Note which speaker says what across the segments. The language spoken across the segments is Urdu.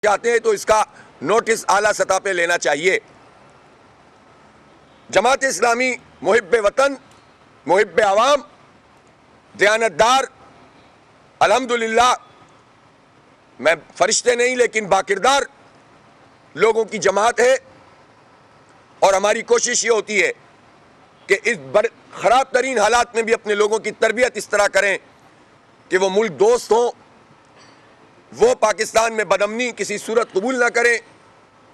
Speaker 1: چاہتے ہیں تو اس کا نوٹس اعلیٰ سطح پہ لینا چاہیے۔ جماعت اسلامی محب وطن، محب عوام، دیانتدار، الحمدللہ میں فرشتے نہیں لیکن باکردار لوگوں کی جماعت ہے، اور ہماری کوشش یہ ہوتی ہے کہ اس خراب ترین حالات میں بھی اپنے لوگوں کی تربیت اس طرح کریں کہ وہ ملک دوست ہوں، وہ پاکستان میں بدامنی کسی صورت قبول نہ کریں،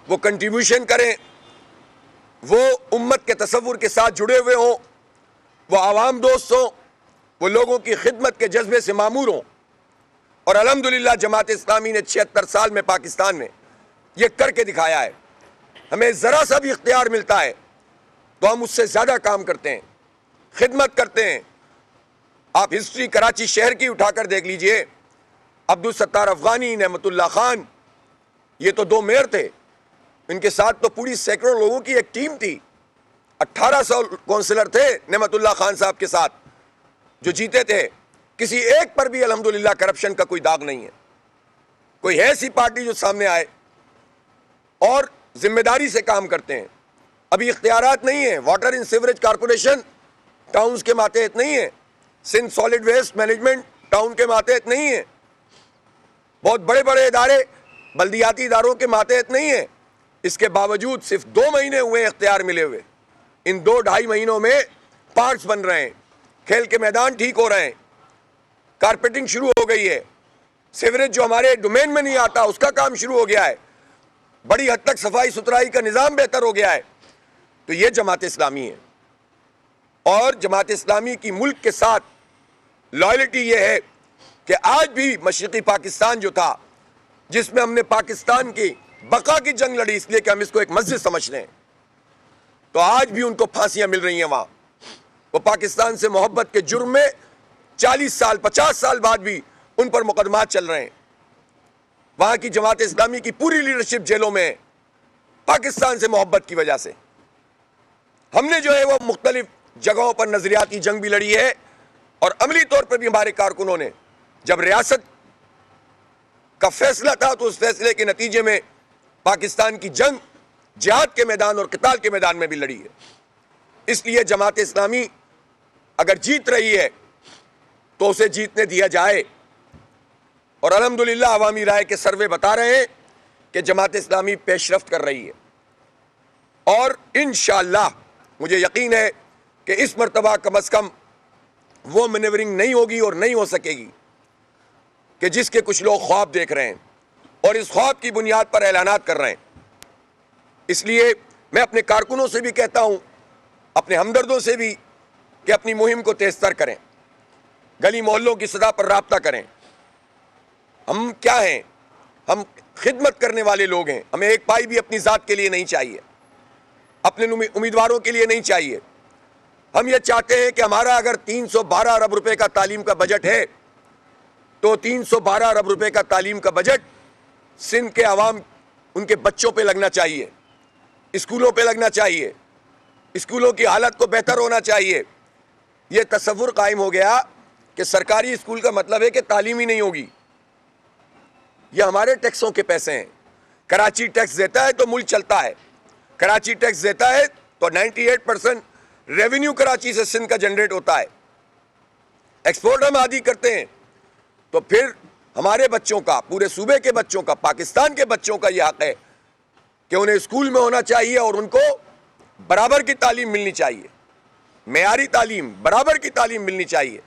Speaker 1: وہ کنٹریبیوشن کریں، وہ امت کے تصور کے ساتھ جڑے ہوئے ہوں، وہ عوام دوست ہوں، وہ لوگوں کی خدمت کے جذبے سے معمور ہوں۔ اور الحمدللہ جماعت اسلامی نے 76 سال میں پاکستان میں یہ کر کے دکھایا ہے۔ ہمیں ذرا سا بھی اختیار ملتا ہے تو ہم اس سے زیادہ کام کرتے ہیں، خدمت کرتے ہیں۔ آپ ہسٹری کراچی شہر کی اٹھا کر دیکھ لیجئے، عبدالستار افغانی، نعمت اللہ خان، یہ تو 2 میئر تھے، ان کے ساتھ تو پوری سینکڑوں لوگوں کی ایک ٹیم تھی۔ 1800 کونسلر تھے نعمت اللہ خان صاحب کے ساتھ جو جیتے تھے، کسی ایک پر بھی الحمدللہ کرپشن کا کوئی داغ نہیں ہے۔ کوئی ہے ایسی پارٹی جو سامنے آئے اور ذمہ داری سے کام کرتے ہیں۔ ابھی اختیارات نہیں ہیں، water and sewerage corporation towns کے ماتحت نہیں ہے، Sindh solid waste management town کے ماتحت نہیں ہے، بہت بڑے بڑے ادارے بلدیاتی اداروں کے ماتحت نہیں ہیں۔ اس کے باوجود صرف 2 مہینے ہوئے اختیار ملے ہوئے، ان 2-2.5 مہینوں میں پارکس بن رہے ہیں، کھیل کے میدان ٹھیک ہو رہے ہیں، کارپیٹنگ شروع ہو گئی ہے، سیوریج جو ہمارے ڈومین میں نہیں آتا اس کا کام شروع ہو گیا ہے، بڑی حد تک صفائی ستھرائی کا نظام بہتر ہو گیا ہے۔ تو یہ جماعت اسلامی ہے، اور جماعت اسلامی کی ملک کے ساتھ لائلٹی یہ ہے کہ آج بھی مشرقی پاکستان جو تھا، جس میں ہم نے پاکستان کی بقا کی جنگ لڑی اس لیے کہ ہم اس کو ایک مسجد سمجھتے ہیں، تو آج بھی ان کو پھانسیاں مل رہی ہیں وہاں۔ وہ پاکستان سے محبت کے جرم میں 40 سال 50 سال بعد بھی ان پر مقدمات چل رہے ہیں۔ وہاں کی جماعت اسلامی کی پوری لیڈرشپ جیلوں میں ہے، پاکستان سے محبت کی وجہ سے۔ ہم نے جو ہے وہ مختلف جگہوں پر نظریاتی جنگ بھی لڑی ہے، اور عملی طور پر بھی ہمارے کارکنوں نے جب ریاست کا فیصلہ تھا تو اس فیصلے کے نتیجے میں پاکستان کی جنگ جہاد کے میدان اور قتال کے میدان میں بھی لڑی ہے۔ اس لیے جماعت اسلامی اگر جیت رہی ہے تو اسے جیتنے دیا جائے، اور الحمدللہ عوامی رائے کے سروے بتا رہے ہیں کہ جماعت اسلامی پیش رفت کر رہی ہے، اور انشاءاللہ مجھے یقین ہے کہ اس مرتبہ کم از کم وہ مینیورنگ نہیں ہوگی اور نہیں ہو سکے گی کہ جس کے کچھ لوگ خواب دیکھ رہے ہیں اور اس خواب کی بنیاد پر اعلانات کر رہے ہیں۔ اس لیے میں اپنے کارکنوں سے بھی کہتا ہوں، اپنے ہمدردوں سے بھی، کہ اپنی مہم کو تیز تر کریں، گلی محلوں کی سطح پر رابطہ کریں۔ ہم کیا ہیں؟ ہم خدمت کرنے والے لوگ ہیں، ہمیں ایک پائی بھی اپنی ذات کے لیے نہیں چاہیے، اپنے امیدواروں کے لیے نہیں چاہیے۔ ہم یہ چاہتے ہیں کہ ہمارا اگر 312 ارب روپے کا تعلیم کا بجٹ ہے تو 312 ارب روپے کا تعلیم کا بجٹ سندھ کے عوام، ان کے بچوں پہ لگنا چاہیے، اسکولوں پہ لگنا چاہیے، اسکولوں کی حالت کو بہتر ہونا چاہیے۔ یہ تصور قائم ہو گیا کہ سرکاری اسکول کا مطلب ہے کہ تعلیم ہی نہیں ہوگی۔ یہ ہمارے ٹیکسوں کے پیسے ہیں، کراچی ٹیکس دیتا ہے تو ملک چلتا ہے، کراچی ٹیکس دیتا ہے تو 98% ریونیو کراچی سے سندھ کا جنریٹ ہوتا ہے، ایکسپورٹ ہم آدھی کرتے ہیں۔ تو پھر ہمارے بچوں کا، پورے صوبے کے بچوں کا، پاکستان کے بچوں کا یہ حق ہے کہ انہیں اسکول میں ہونا چاہیے اور ان کو برابر کی تعلیم ملنی چاہیے، معیاری تعلیم، برابر کی تعلیم ملنی چاہیے۔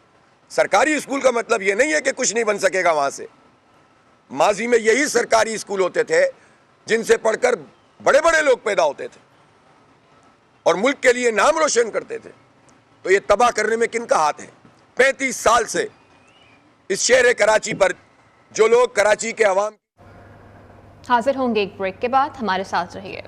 Speaker 1: سرکاری اسکول کا مطلب یہ نہیں ہے کہ کچھ نہیں بن سکے گا وہاں سے۔ ماضی میں یہی سرکاری اسکول ہوتے تھے جن سے پڑھ کر بڑے بڑے لوگ پیدا ہوتے تھے اور ملک کے لیے نام روشن کرتے تھے۔ تو یہ تباہ کرنے میں کن کا ہاتھ ہے؟ 35 سال سے اس شہر کراچی پر جو لوگ کراچی کے عوام
Speaker 2: حاضر ہوں گے ایک بریک کے بعد، ہمارے ساتھ رہیے۔